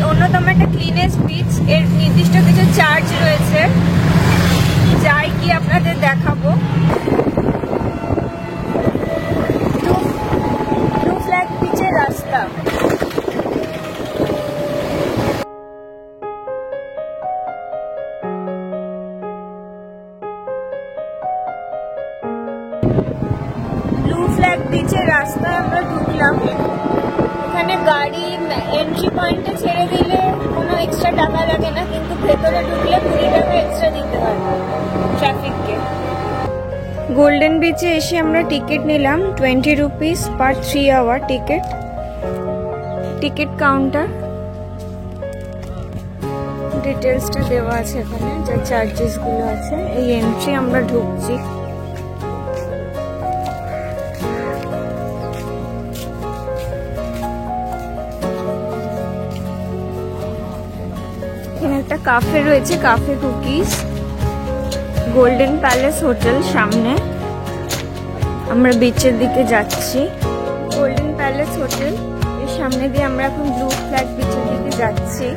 অন্যতম একটা cleanest beach. এর নির্দিষ্ট কিছু চার্জ রয়েছে, যাই কি আপনাদের দেখাবো। ব্লু ফ্ল্যাগ বিচের রাস্তা। ব্লু ফ্ল্যাগ বিচের রাস্তায় আমরা ঢুকলাম। এখানে গাড়ি এন্ট্রি পয়েন্টে ছেড়ে দিলে কোনো এক্সট্রা টাকা লাগে না, কিন্তু ভেতরে ঢুকলে 20 টাকা এক্সট্রা দিতে হয় ট্রাফিককে। গোল্ডেন বিচে এসে আমরা টিকিট নিলাম 20 rupees per 3 hour ticket counter. ডিটেলসটা দেওয়া আছে এখানে, যা চার্জেস গুলো আছে। এই এন্ট্রি আমরা ঢুকছি। এখানে একটা কাফে রয়েছে, cafe cookies. Golden palace hotel সামনে। আমরা বিচের দিকে যাচ্ছি। গোল্ডেন প্যালেস হোটেল এর সামনে দিয়ে আমরা এখন ব্লু ফ্ল্যাগ বিচের দিকে যাচ্ছি।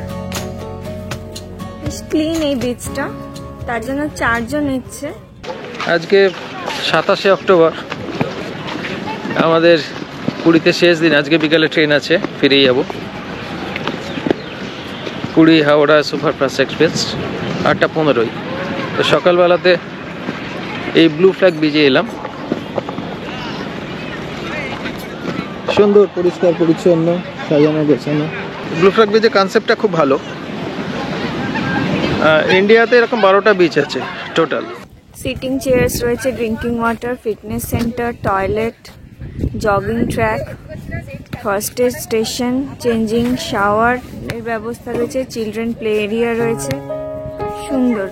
বেশ ক্লিন এই বিচটা, তার জন্য চার্জও নিচ্ছে। আজকে 27শে অক্টোবর, আমাদের পুরীতে শেষ দিন। আজকে বিকালে ট্রেন আছে, ফিরেই যাব। Puri Howrah superfast express 8:15। তো সকালবেলাতে এই ব্লু ফ্ল্যাগ বিচে এলাম। সুন্দর, পরিষ্কার পরিচ্ছন্ন, সাজানো গোছানো। ব্লু ফ্ল্যাগ বিচের কনসেপ্টটা খুব ভালো। ইন্ডিয়াতে এরকম 12টা বিচ আছে টোটাল। সিটিং চেয়ার্স রয়েছে, drinking water, fitness centre, toilet, jogging track, first aid station, changing shower এর ব্যবস্থা রয়েছে, চিলড্রেন প্লে এরিয়া রয়েছে। সুন্দর।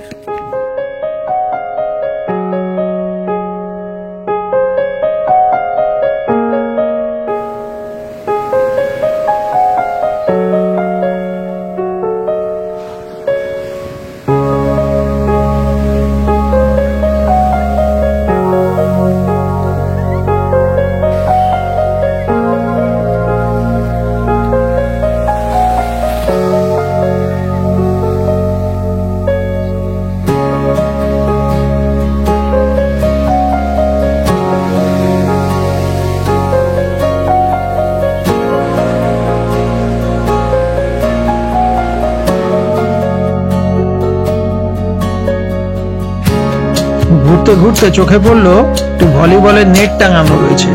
ঘুরতে ঘুরতে চোখে পড়লো একটু ভলিবলের নেট টাঙানো রয়েছে।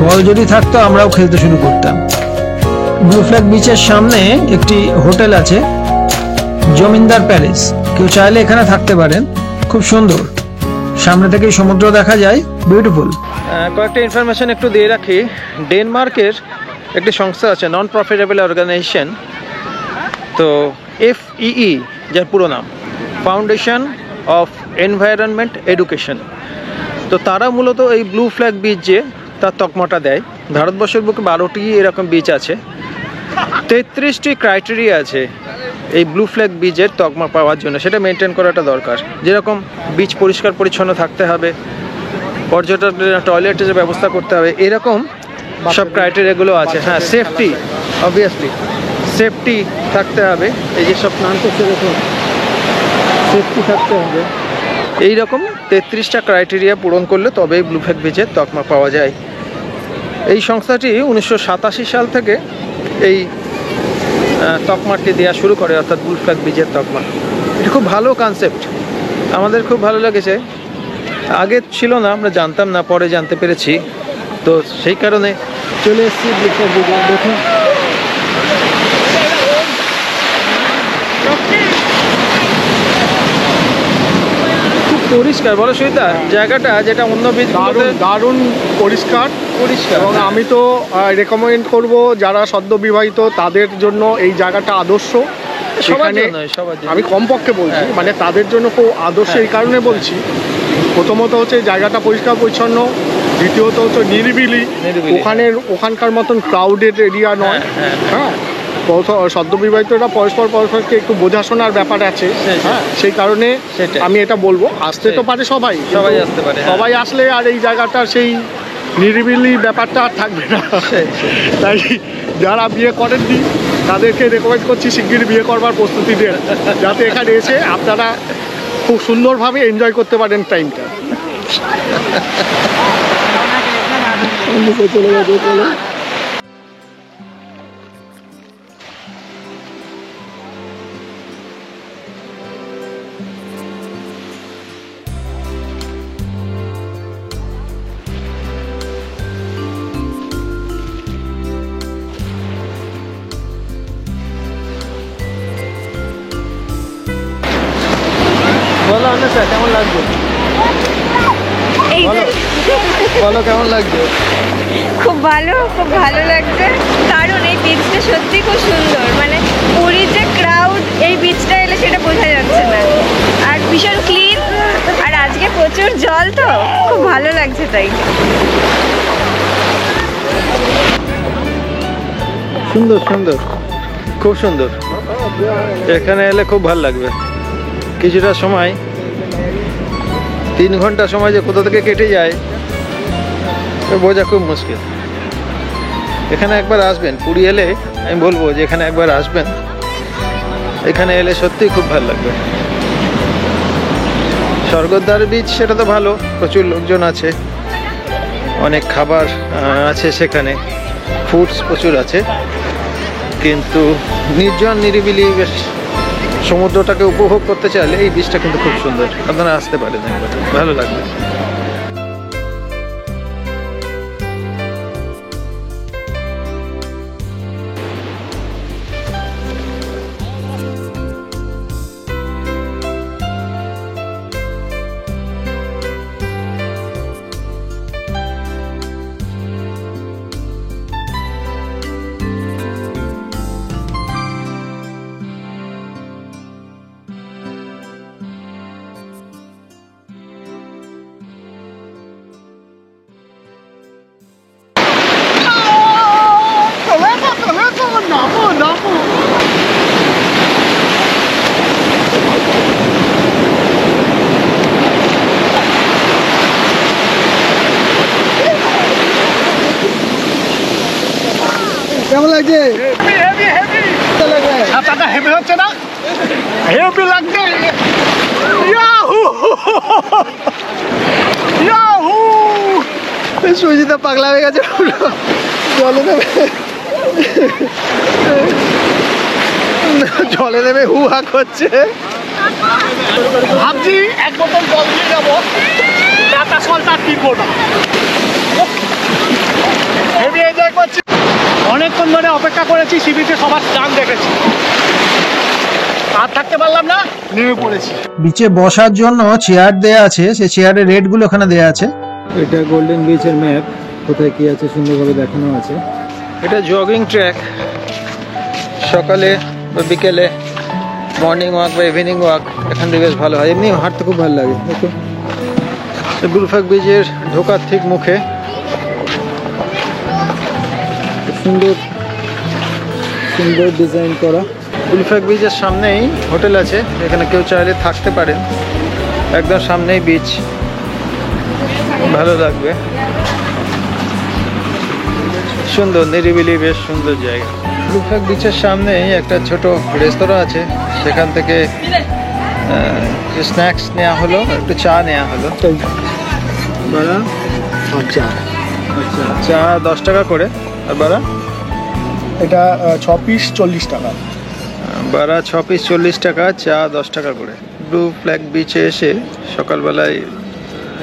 বল যদি থাকতো আমরাও খেলতে শুরু করতাম। ব্লু ফ্ল্যাগ বিচের সামনে একটি হোটেল আছে, জমিদার প্যালেস। কেউ চাইলে এখানে থাকতে পারেন, খুব সুন্দর। সামনে থেকেই সমুদ্র দেখা যায়, বিউটিফুল। কয়েকটা ইনফরমেশন একটু দিয়ে রাখি। ডেনমার্কের একটি সংস্থা আছে, নন প্রফিটেবল অর্গানাইজেশন। তো FEE, যার পুরো নাম ফাউন্ডেশন অফ এনভায়রনমেন্ট এডুকেশন। তো তারা মূলত এই ব্লু ফ্ল্যাগ বিচ যে তার তকমাটা দেয়। ভারতবর্ষের বুকে 12টি এরকম বিচ আছে। 33টি ক্রাইটেরিয়া আছে এই ব্লু ফ্ল্যাগ বিচের তকমা পাওয়ার জন্য। সেটা মেনটেন করাটা দরকার। যেরকম বিচ পরিষ্কার পরিচ্ছন্ন থাকতে হবে, পর্যটকদের টয়লেটের ব্যবস্থা করতে হবে, এরকম সব ক্রাইটেরিয়াগুলো আছে। হ্যাঁ, সেফটি, অবভিয়াসলি সেফটি থাকতে হবে। এই যে সব প্ল্যান করতে দেখুন, সেফটি থাকতে হবে। এইরকম 33টা ক্রাইটেরিয়া পূরণ করলে তবেই ব্লু ফ্ল্যাগ বিচের তকমা পাওয়া যায়। এই সংস্থাটি 1987 সাল থেকে এই তকমাটি দেওয়া শুরু করে, অর্থাৎ ব্লু ফ্ল্যাগ বিচের তকমা। এটা খুব ভালো কনসেপ্ট, আমাদের খুব ভালো লেগেছে। আগে ছিল না, আমরা জানতাম না, পরে জানতে পেরেছি। তো সেই কারণে চলে এসেছি ব্লু ফ্ল্যাগ বিচে। দেখুন পরিষ্কার, বলো সুইতা, জায়গাটা যেটা অন্য বিচ দারুণ পরিষ্কার। এবং আমি তো রেকমেন্ড করব যারা সদ্য বিবাহিত তাদের জন্য এই জায়গাটা আদর্শ। সেখানে আমি কমপক্ষে বলছি, মানে তাদের জন্য খুব আদর্শ। এই কারণে বলছি, প্রথমত হচ্ছে জায়গাটা পরিষ্কার পরিচ্ছন্ন, দ্বিতীয়ত হচ্ছে নিরিবিলি। ওখানকার মতন ক্রাউডেড এরিয়া নয়। হ্যাঁ, সদ্য বিবাহিতরা পরস্পরকে একটু বোঝাশোনার ব্যাপার আছে। হ্যাঁ, সেই কারণে আমি এটা বলবো, আসতে তো পারে সবাই আসতে পারে। সবাই আসলে আর এই জায়গাটা সেই নিরিবিলি ব্যাপারটা আর থাকবে না। তাই যারা বিয়ে করেননি তাদেরকে রেকমেন্ড করছি শিগগিরই বিয়ে করবার প্রস্তুতি দেন, যাতে এখানে এসে আপনারা খুব সুন্দরভাবে এনজয় করতে পারেন টাইমটা। চলে গেছে, চলো। বলো অন্বেষা, কেমন লাগছে? এই যে বলো কেমন লাগছে? খুব ভালো লাগছে, কারণ এই বিচটা সত্যি খুব সুন্দর। মানে পুরীর যে ক্রাউড এই বিচটা এলে সেটা বোঝা যাচ্ছে না, আর ভীষণ ক্লিন, আর আজকে প্রচুর জল, তো খুব ভালো লাগছে তাই। সুন্দর সুন্দর, খুব সুন্দর। এখানে এলে খুব ভালো লাগবে। কিছুটা সময়, 3 ঘন্টা সময় যে কোথা থেকে কেটে যায় বোঝা খুব মুশকিল। এখানে একবার আসবেন, পুরী এলে আমি বলবো যে এখানে একবার আসবেন। এখানে এলে সত্যিই খুব ভালো লাগবে। স্বর্গদ্বার বিচ সেটা তো ভালো, প্রচুর লোকজন আছে, অনেক খাবার আছে সেখানে, ফুডস প্রচুর আছে, কিন্তু নির্জন নিরিবিলি বেশ সমুদ্রটাকে উপভোগ করতে চাইলে এই বিচটা কিন্তু খুব সুন্দর। আপনারা আসতে পারেন একবার, ভালো লাগবে। কেমন লাগছে? ছাতাটা হেভি হচ্ছে না? হেভি লাগছে। ইয়াহু ইয়াহু, সুজিতা পাগলা হয়ে গেছে পুরো, জলে নেবে, জলে নেবে হু হা করছে। ভাবছি এক বোতল জল দিয়ে যাবো, টাটা সলটা কিনবো না। হেভি এনজয় করছি, অনেকক্ষণ ধরে অপেক্ষা করেছি, শিবিরে সবার স্নান দেখেছি, আর থাকতে পারলাম না, নেমে পড়েছি। বিচে বসার জন্য চেয়ার দেয়া আছে, সেই চেয়ারের রেট গুলো ওখানে দেয়া আছে। এটা গোল্ডেন বিচের ম্যাপ, কোথায় কি আছে সুন্দরভাবে দেখানো আছে। এটা জগিং ট্র্যাক, সকালে বা বিকেলে মর্নিং ওয়াক বা ইভিনিং ওয়াক এখান থেকে বেশ ভালো হয়। এমনি হাঁটতে খুব ভালো লাগে। দেখো গুলফাক বিচের ঢোকার ঠিক মুখে সুন্দর সুন্দর ডিজাইন করা। গুলফাক বিচের সামনেই হোটেল আছে, এখানে কেউ চাইলে থাকতে পারেন, একদম সামনেই বিচ, ভালো লাগবে, সুন্দর নিরিবিলি, বেশ সুন্দর জায়গা। গুলফাক বিচের সামনেই একটা ছোট রেস্তোরাঁ আছে, সেখান থেকে স্ন্যাক্স নেওয়া হলো, একটু চা নেওয়া হলো। বাড়া আচ্ছা আচ্ছা, চা 10 টাকা করে, আর বাড়া এটা 6 পিস 40 টাকা। বাড়া 6 পিস 40 টাকা, চা 10 টাকা করে। ব্লু ফ্ল্যাগ বিচে এসে সকালবেলায়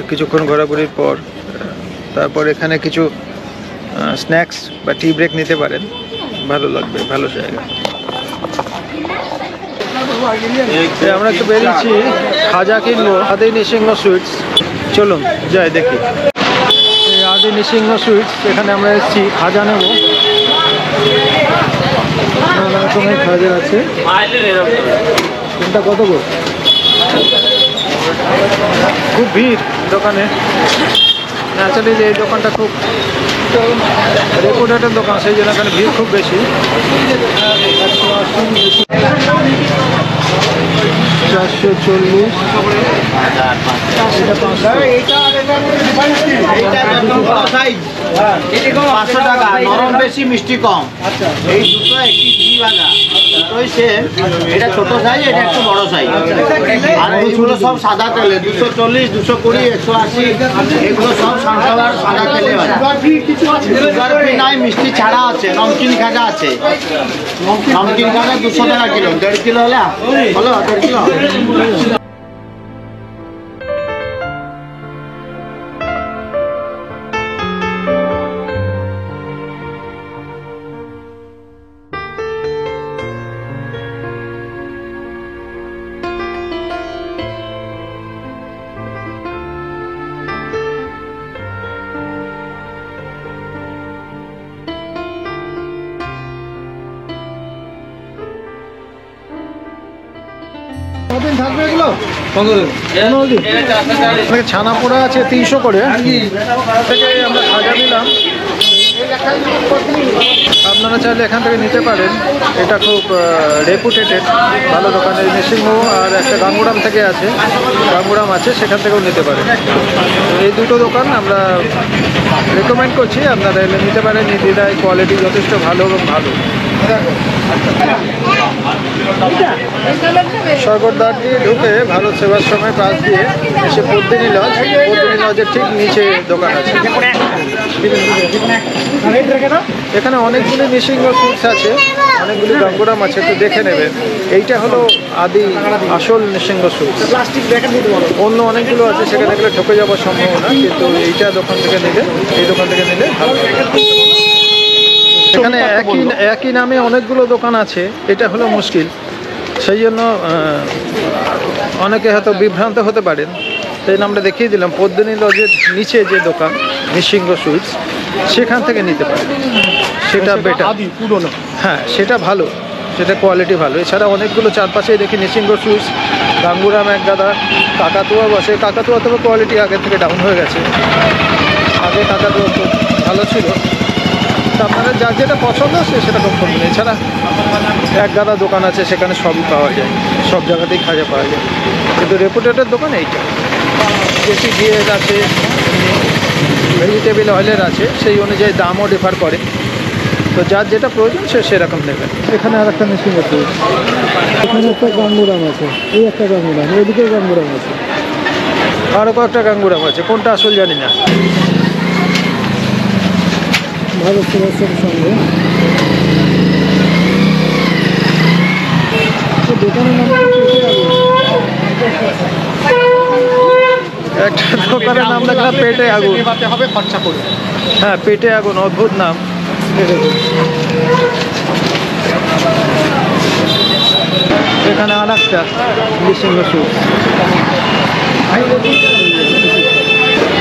কিছুক্ষণ ঘোরাঘুরির পর তারপর এখানে কিছু স্ন্যাক্স বা টি ব্রেক নিতে পারেন, ভালো লাগবে, ভালো জায়গা। আমরা একটু বেরিয়েছি, খাজা কিনবো, আদি নৃসিংহ সুইটস। চলুন যাই দেখি। এই আদি নৃসিংহ সুইটস, এখানে আমরা এসেছি, খাজা নেব। নানা রকমের খাবার আছে। কোনটা কত করে? খুব ভিড় দোকানে, ন্যাচারালি এই দোকানটা খুব রেপুটেড দোকান, সেই জন্য এখানে ভিড় খুব বেশি। 540। এইটা 500 টাকা, নরম বেশি মিষ্টি কম। এই দুটো একই ঘি ভাজা, দুটোই সেম। এটা ছোট সাইজ, এটা একটু বড় সাইজ। আর এইগুলো সব সাদা তেলে 240, 220, 180, এগুলো সব সানফ্লাওয়ার সাদা তেলে ভাজা। সুগার ফ্রি নাই, মিষ্টি ছাড়া আছে, নমকিন খাজা আছে। নমকিন খাজা 200 টাকা কিলো, 1.5 কিলো হলে হলো 1.5 কিলো। কতদিন থাকবে এগুলো? 15 দিন। ছানা পোড়া আছে 300 করে। থেকে আমরা খাজা নিলাম। আপনারা চাইলে এখান থেকে নিতে পারেন, এটা খুব রেপুটেটেড, ভালো দোকানের। নৃসিংহ আর একটা গাঙ্গুরাম থেকে আছে, গাঙ্গুরাম আছে, সেখান থেকেও নিতে পারেন। এই দুটো দোকান আমরা রেকমেন্ড করছি, আপনারা এলে নিতে পারেন নির্দ্বিধায়। কোয়ালিটি যথেষ্ট ভালো এবং ভালো। স্বর্গদ্বার দিয়ে ঢুকে ভারত সেবাশ্রমের পাশ দিয়ে এসে পদ্মিনী লজ, পদ্মিনী লজের ঠিক নিচে দোকান আছে। এখানে অনেকগুলি নৃসিংহ সুইটস আছে, অনেকগুলি গাঙ্গুরাম আছে, একটু দেখে নেবেন। এইটা হলো আদি আসল নৃসিংহ সুইটস। অন্য অনেকগুলো আছে, সেখানে গেলে ঠকে যাওয়ার সম্ভাবনা, কিন্তু এইটা দোকান থেকে নিলে, এই দোকান থেকে নিলে ভালো। এখানে একই নামে অনেকগুলো দোকান আছে, এটা হলো মুশকিল। সেই জন্য অনেকে হয়তো বিভ্রান্ত হতে পারেন। সেই নামটা দেখিয়ে দিলাম। পদ্মিনী লজের নিচে যে দোকান নৃসিংহ সুইটস, সেখান থেকে নিতে পারেন, সেটা বেটার। পুরোনো, হ্যাঁ, সেটা ভালো, সেটা কোয়ালিটি ভালো। এছাড়া অনেকগুলো চারপাশে দেখি নৃসিংহ সুইটস, গাঙ্গুরাম এক গাদা, কাকাতুয়া বসে। কাকাতুয়া তবে কোয়ালিটি আগের থেকে ডাউন হয়ে গেছে, আগে কাকাতুয়া খুব ভালো ছিল। আপনারা যার যেটা পছন্দ সেটা খুব করবেন। এছাড়া এক গাদা দোকান আছে, সেখানে সবই পাওয়া যায়, সব জায়গাতেই খাজা পাওয়া যায়। কিন্তু রেপুটেটেড দোকান এইটা। বেশি ঘিয়ের আছে, ভেজিটেবিল অয়েলের আছে, সেই অনুযায়ী দামও ডিফার করে। তো যার যেটা প্রয়োজন সে সেরকম নেবেন। এখানে আর একটা মেশিন আছে, এখানে একটা গাঙ্গুরাম আছে, এই একটা গাঙ্গুরাম, এদিকে গাঙ্গুরাম আছে, আরও কয়েকটা গাঙ্গুরাম আছে, কোনটা আসল জানি না। ভারত সেবাশ্রমের সঙ্গে। দোকানের নাম একটা দোকানের নাম দেখলাম পেটে আগুন। হবে খরচা করে। হ্যাঁ, পেটে আগুন, অদ্ভুত নাম। এখানে আর একটা নৃসিংহ সুইটস।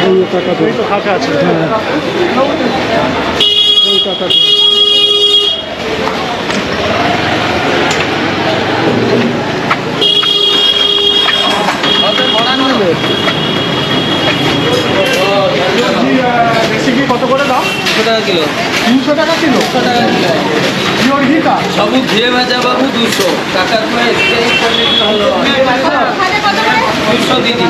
এই টাকা তো খাঁচা আছে। হ্যাঁ, এই টাকা তো রেসিপি কত করে দাম? 100 টাকা কিলো। 300 টাকা কিলো? 100 টাকা কিলো। পিওর ঘিটা? সবু ঘিয়ে ভাজা বাবু 200 টাকা। তোমার এক্সচেঞ্জ করলে কি হলো? 200 দিদি।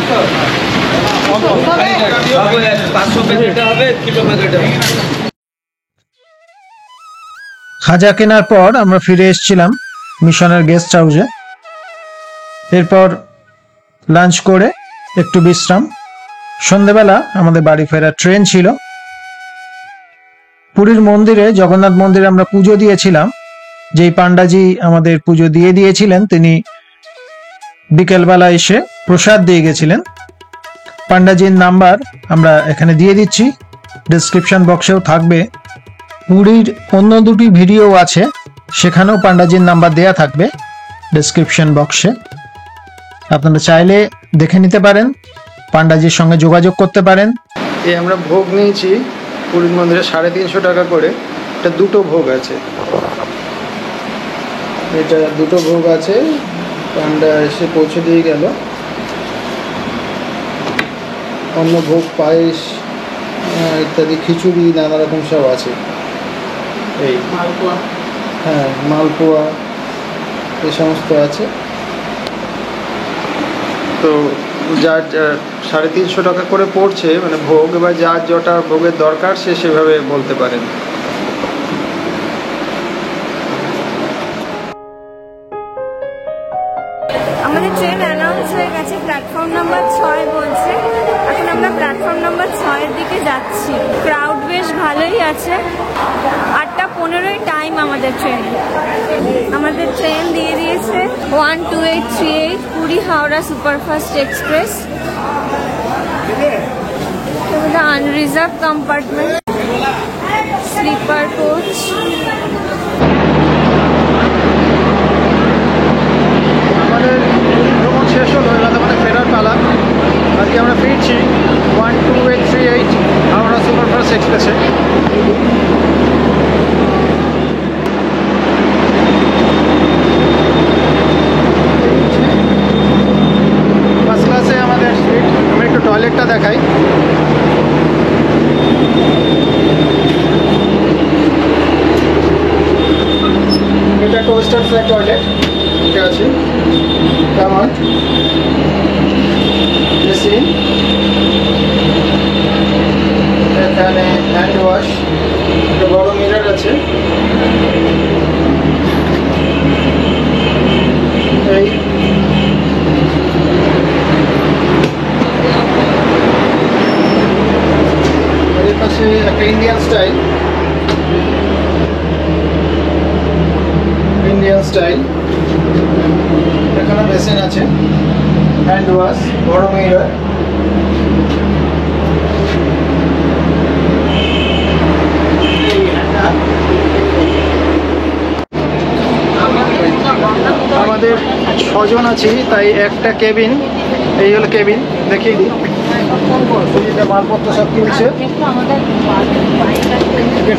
বাবু 500 প্যাকেট হবে, কিলো প্যাকেট হবে। খাজা কেনার পর আমরা ফিরে এসেছিলাম মিশনের গেস্ট হাউসে। এরপর লাঞ্চ করে একটু বিশ্রাম। সন্ধেবেলা আমাদের বাড়ি ফেরার ট্রেন ছিল। পুরীর মন্দিরে, জগন্নাথ মন্দিরে আমরা পুজো দিয়েছিলাম। যেই পান্ডাজি আমাদের পুজো দিয়ে দিয়েছিলেন, তিনি বিকেলবেলা এসে প্রসাদ দিয়ে গেছিলেন। পান্ডাজির নাম্বার আমরা এখানে দিয়ে দিচ্ছি, ডেসক্রিপশন বক্সেও থাকবে। পুরীর অন্য দুটি ভিডিও আছে, সেখানেও পান্ডাজির নাম্বার দেয়া থাকবে ডেসক্রিপশন বক্সে। আপনারা চাইলে দেখে নিতে পারেন, পান্ডাজির সঙ্গে যোগাযোগ করতে পারেন। এই আমরা ভোগ নিয়েছি পুরীর মন্দিরে 350 টাকা করে। এটা দুটো ভোগ আছে, এটা দুটো ভোগ আছে। পান্ডা এসে পৌঁছে দিয়ে গেল। অন্য ভোগ, পায়েস ইত্যাদি, খিচুড়ি, নানা রকম সব আছে। এই হ্যাঁ, মালপোয়া, এই সমস্ত আছে। তো যার 350 টাকা করে পড়ছে মানে ভোগ, এবার যার যটা ভোগের দরকার সে সেভাবে বলতে পারেন। আমাদের ট্রেন অ্যানাউন্স হয়ে গেছে, প্ল্যাটফর্ম নাম্বার 6 বলছে। এখন আমরা প্ল্যাটফর্ম নাম্বার 6-এর দিকে যাচ্ছি। ক্রাউড বেশ ভালোই আছে। 8:15 টাইম আমাদের ট্রেনে। আমাদের ট্রেন দিয়ে দিয়েছে 12838 Puri Howrah superfast express. Unreserved compartment, sleeper coach. আমাদের ভ্রমণ শেষ হলো, এবার আমাদের ফেরার পালা। আজকে আমরা ফিরছি 12838 হাওড়া সুপারফাস্ট এক্সপ্রেসে। ফার্স্ট ক্লাসে আমাদের সিট। আমি একটু টয়লেটটা দেখাই। এটা একটা ওয়েস্টার্ন ফ্লাই টয়লেট, এটা আছে কেমন মেশিন, এখানে হ্যান্ড ওয়াশ, একটা বড় মিরর আছে। এই এর পাশে একটা ইন্ডিয়ান স্টাইল, এখানে বেসিন আছে, হ্যান্ড ওয়াশ, বড় মিরর। আমাদের 6 জন আছি, তাই একটা কেবিন। এই হলো কেবিন, দেখিয়ে দিই। মালপত্র সব কিনছে।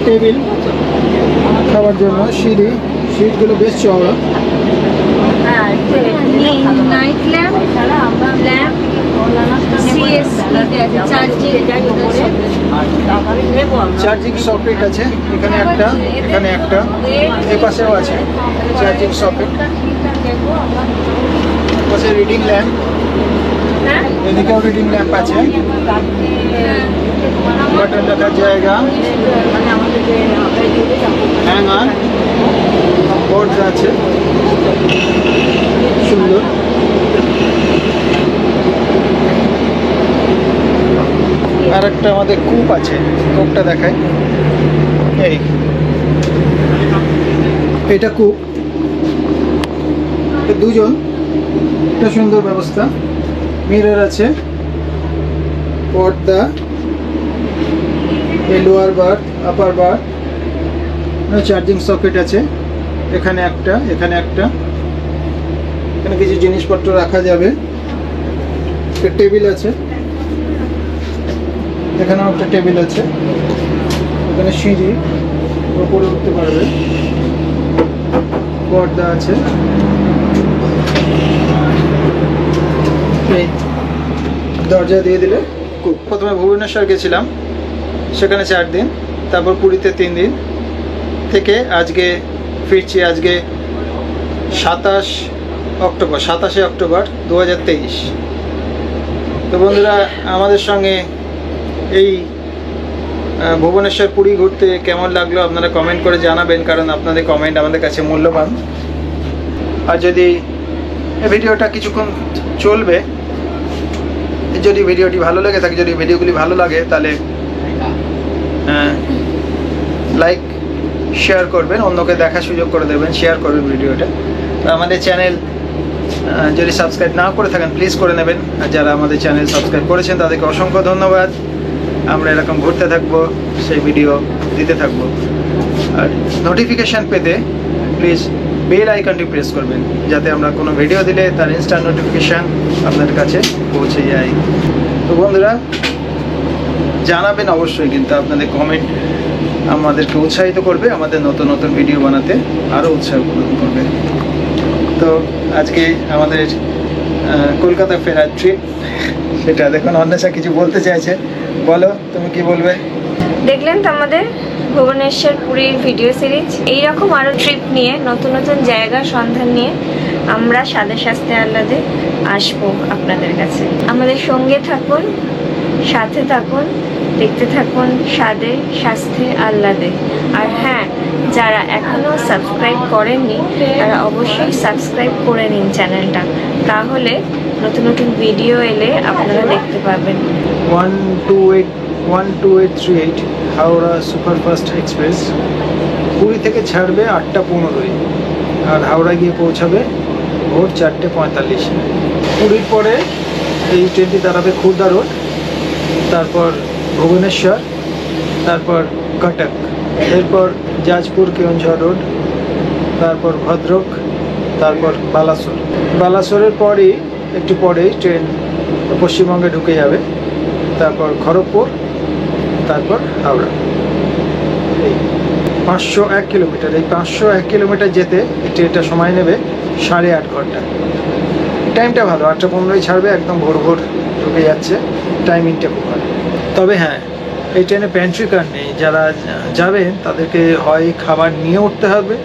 টেবিল খাবার জন্য, সিঁড়ি, সিটগুলো বেশ চওড়া। নাইট ল্যাম্প, চার্জিং সকেট আছে, এখানে একটা, এখানে একটা, এই পাশেও আছে চার্জিং সকেট। পাশে রিডিং ল্যাম্প, এদিকেও রিডিং ল্যাম্প আছে। বাটন রাখার জায়গা, হ্যাঙ্গার, বোর্ড আছে সুন্দর। আর একটা আমাদের কূপ আছে, কূপটা দেখায়। এই এটা কূপ, দুজন, একটা সুন্দর ব্যবস্থা। মিরর আছে, পর্দা, লোয়ার বার, আপার বার, চার্জিং সকেট আছে, এখানে একটা, এখানে একটা, এখানে কিছু জিনিসপত্র রাখা যাবে। একটা টেবিল আছে, এখানেও একটা টেবিল আছে, এখানে সিঁড়ি, উপরে উঠতে পারবে। পর্দা আছে, এই দরজা দিয়ে দিলে। প্রথমে ভুবনেশ্বর গেছিলাম, সেখানে 4 দিন, তারপর পুরীতে 3 দিন থেকে আজকে ফিরছি। আজকে 27শে অক্টোবর 2023। তো বন্ধুরা, আমাদের সঙ্গে এই ভুবনেশ্বর পুরী ঘুরতে কেমন লাগলো আপনারা কমেন্ট করে জানাবেন, কারণ আপনাদের কমেন্ট আমাদের কাছে মূল্যবান। আর যদি এই ভিডিওটা কিছুক্ষণ চলবে, যদি ভিডিওটি ভালো লেগে থাকে, যদি ভিডিওগুলি ভালো লাগে, তাহলে লাইক শেয়ার করবেন, অন্যকে দেখার সুযোগ করে দেবেন, শেয়ার করবেন ভিডিওটা। আমাদের চ্যানেল যদি সাবস্ক্রাইব না করে থাকেন প্লিজ করে নেবেন। আর যারা আমাদের চ্যানেল সাবস্ক্রাইব করেছেন তাদেরকে অসংখ্য ধন্যবাদ। আমরা এরকম ঘুরতে থাকবো, সেই ভিডিও দিতে থাকবো। আর নোটিফিকেশান পেতে প্লিজ বেল আইকনটি প্রেস করবেন, যাতে আমরা কোনো ভিডিও দিলে তার ইনস্ট্যান্ট নোটিফিকেশান আপনাদের কাছে পৌঁছে যায়। তো বন্ধুরা, জানাবেন অবশ্যই, কিন্তু আপনাদের কমেন্ট আমাদেরকে উৎসাহিত করবে, আমাদের নতুন নতুন ভিডিও বানাতে আরও উৎসাহ প্রদান করবে। তো আজকে আমাদের কলকাতা ফেরার ট্রিপ, সেটা দেখুন অন্বেষা কিছু বলতে চাইছে। বলো, তুমি কি বলবে? দেখলেন তো আমাদের ভুবনেশ্বর পুরীর ভিডিও সিরিজ। এইরকম আরও ট্রিপ নিয়ে নতুন নতুন জায়গার সন্ধান নিয়ে আমরা স্বাদে স্বাস্থ্যে আহ্লাদে আসবো আপনাদের কাছে। আমাদের সঙ্গে থাকুন, সাথে থাকুন, দেখতে থাকুন স্বাদে স্বাস্থ্যে আহ্লাদে। আর হ্যাঁ, যারা এখনও সাবস্ক্রাইব করেননি তারা অবশ্যই সাবস্ক্রাইব করে নিন চ্যানেলটা, তাহলে নতুন নতুন ভিডিও এলে আপনারা দেখতে পাবেন। 12838 হাওড়া সুপারফাস্ট এক্সপ্রেস পুরী থেকে ছাড়বে 8:15 আর হাওড়া গিয়ে পৌঁছাবে ভোর 4:45। পুরীর পরে এই ট্রেনটি দাঁড়াবে খুর্দা রোড, তারপর ভুবনেশ্বর, তারপর কটক, এরপর যাজপুর কেওনঝড় রোড, তারপর ভদ্রক, তারপর বালাসোর। বালাসোরের পরেই একটু পরেই ট্রেন পশ্চিমবঙ্গে ঢুকে যাবে, তারপর খড়গপুর, তারপর হাওড়া। এই 501 কিলোমিটার, এই 501 কিলোমিটার যেতে ট্রেনটা সময় নেবে 8.5 ঘন্টা। টাইমটা ভালো, 8:15 ছাড়বে, একদম ভোর ভোর ঢুকে যাচ্ছে, টাইমিংটা খুব ভালো। তবে হ্যাঁ, এই ট্রেনে প্যান্ট্রি কার নেই। যারা যাবেন তাদেরকে হয় খাবার নিয়ে উঠতে হবে,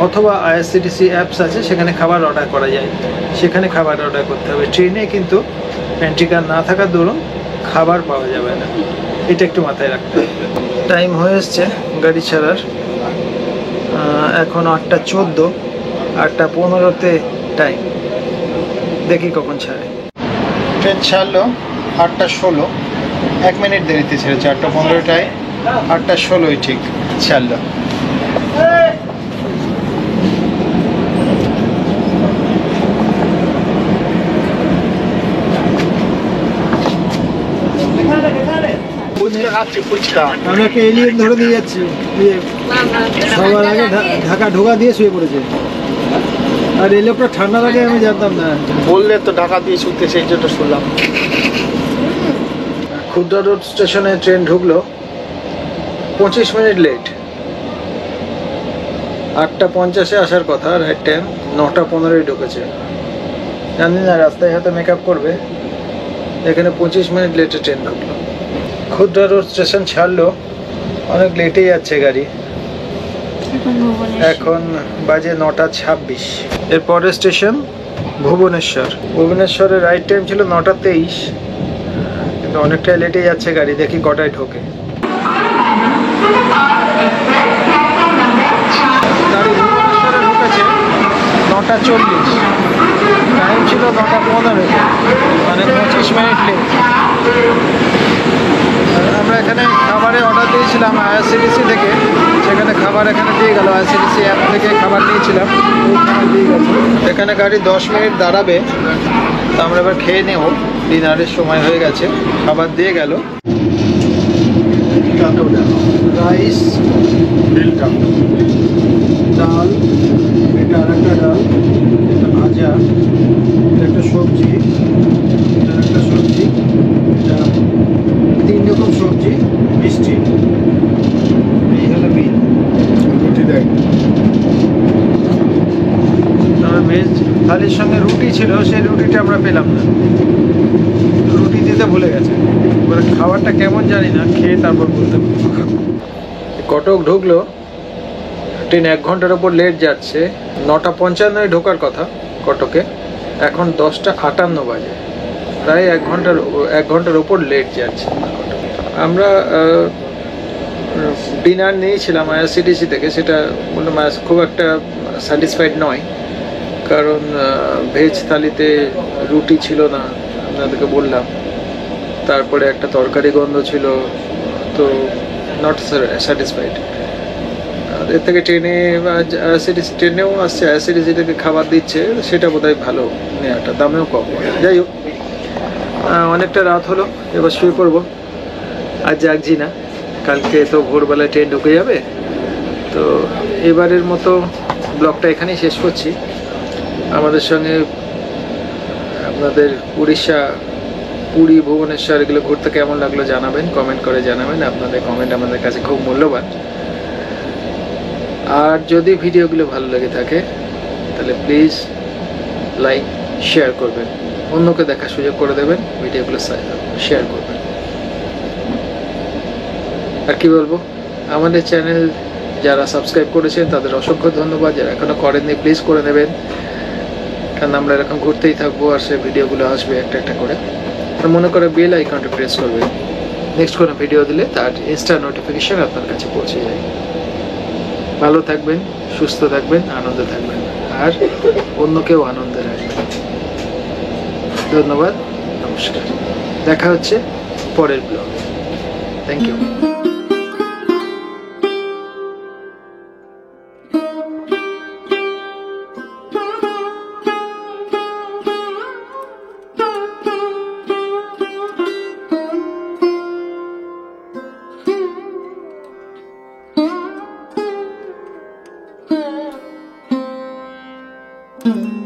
অথবা আইআরসিটিসি অ্যাপস আছে, সেখানে খাবার অর্ডার করা যায়, সেখানে খাবার অর্ডার করতে হবে। ট্রেনে কিন্তু প্যান্ট্রি কার না থাকার দরুন খাবার পাওয়া যাবে না, এটা একটু মাথায় রাখতে হবে। টাইম হয়ে এসছে গাড়ি ছাড়ার, এখন 8:14, 8:15-তে টাইম। দেখি কখন ছাড়ে। ট্রেন ছাড়লো 8:16, 1 মিনিট দেরিতে ছেড়েছে। 8:15 8:16 ঠিক ছাড়লো। আমরা একটা এলিয়েন ধরে নিয়ে যাচ্ছি, সবার আগে ঢাকা ঢোকা দিয়ে শুয়ে পড়েছে। আর এই লোকটা ঠান্ডার আগে আমি জানতাম না, বললে তো ঢাকা দিয়ে শুনতে, সেই জন্য শুনলাম। খুর্দা রোড স্টেশনে ট্রেন ঢুকলো 25 মিনিট লেট। 8:50-এ আসার কথা, রাইট টাইম 9:15-ই ঢুকেছে। জানি না রাস্তায় হয়তো মেকআপ করবে, এখানে 25 মিনিট লেটে ট্রেন ঢুকলো। খুর্দা রোড স্টেশন ছাড়লো, অনেক লেটেই যাচ্ছে গাড়ি। এখন বাজে 9:26। এর পরের স্টেশন ভুবনেশ্বর। ভুবনেশ্বরের রাইট টাইম ছিল 9:23, কিন্তু অনেকটাই লেটে যাচ্ছে গাড়ি, দেখি কটায় ঢোকে। গাড়ি ভুবনেশ্বরে ঢুকেছে 9:40, টাইম ছিল 9:15, মানে 25 মিনিট লেট। আমরা এখানে খাবারে অর্ডার দিয়েছিলাম আইআরসিটিসি থেকে, সেখানে খাবার এখানে দিয়ে গেল। আইআরসিটিসি অ্যাপ থেকে খাবার নিয়েছিলাম, দিয়ে গেছে। এখানে গাড়ি 10 মিনিট দাঁড়াবে, তো আমরা এবার খেয়ে নেব, ডিনারের সময় হয়ে গেছে। খাবার দিয়ে গেল, রাইস, ডাল, এটা আর একটা ডাল, এটা ভাজা, এটা একটা সবজি, এটা একটা সবজি, এটা 3 রকম সবজি, মিষ্টি, এই হলো বিল। রুটি দেয়, তবে ভেজ থালির সঙ্গে রুটি ছিল, সেই রুটিটা আমরা পেলাম না, রুটি দিতে ভুলে গেছে। এবারে খাবারটা কেমন জানি না, খেয়ে তারপর বলতে পারবো। কটক ঢুকলো, ট্রেন 1 ঘন্টার ওপর লেট যাচ্ছে। 9:55 ঢোকার কথা কটকে, এখন 10:58 বাজে, প্রায় 1 ঘন্টার ওপর লেট যাচ্ছে। আমরা ডিনার নিয়েছিলাম আইআরসিটিসি থেকে, সেটা বললাম খুব একটা স্যাটিসফাইড নয়, কারণ ভেজ থালিতে রুটি ছিল না, আপনাদেরকে বললাম। তারপরে একটা তরকারি গন্ধ ছিল, তো নট স্যাটিসফাইড। এর থেকে ট্রেনেও আসছে, আইআরসিটিসি থেকে খাবার দিচ্ছে, সেটা বোধহয় ভালো নেওয়াটা, দামেও কম। যাই হোক, অনেকটা রাত হলো, এবার শুয়ে পড়বো। আর জাগছি না, কালকে তো ভোরবেলায় ট্রেন ঢুকে যাবে। তো এবারের মতো ব্লগটা এখানেই শেষ করছি। আমাদের সঙ্গে আপনাদের উড়িষ্যা, পুরী, ভুবনেশ্বর এগুলো ঘুরতে কেমন লাগলো জানাবেন, কমেন্ট করে জানাবেন। আপনাদের কমেন্ট আমাদের কাছে খুব মূল্যবান। আর যদি ভিডিওগুলো ভালো লেগে থাকে তাহলে প্লিজ লাইক, শেয়ার করবেন, অন্যকে দেখার সুযোগ করে দেবেন, ভিডিওগুলো শেয়ার করবেন। আর কি বলবো, আমাদের চ্যানেল যারা সাবস্ক্রাইব করেছেন তাদের অসংখ্য ধন্যবাদ, যারা এখনো করেননি প্লিজ করে নেবেন, কারণ আমরা এরকম ঘুরতেই থাকবো আর সে ভিডিওগুলো আসবে একটা একটা করে। আর মনে করে বেল আইকনটা প্রেস করবেন, নেক্সট কোনো ভিডিও দিলে তার ইনস্ট্যান্ট নোটিফিকেশন আপনার কাছে পৌঁছে যায়। ভালো থাকবেন, সুস্থ থাকবেন, আনন্দে থাকবেন, আর অন্যকেও আনন্দে রাখবেন। ধন্যবাদ, নমস্কার, দেখা হচ্ছে পরের ব্লগে। Thank you. Mm-hmm.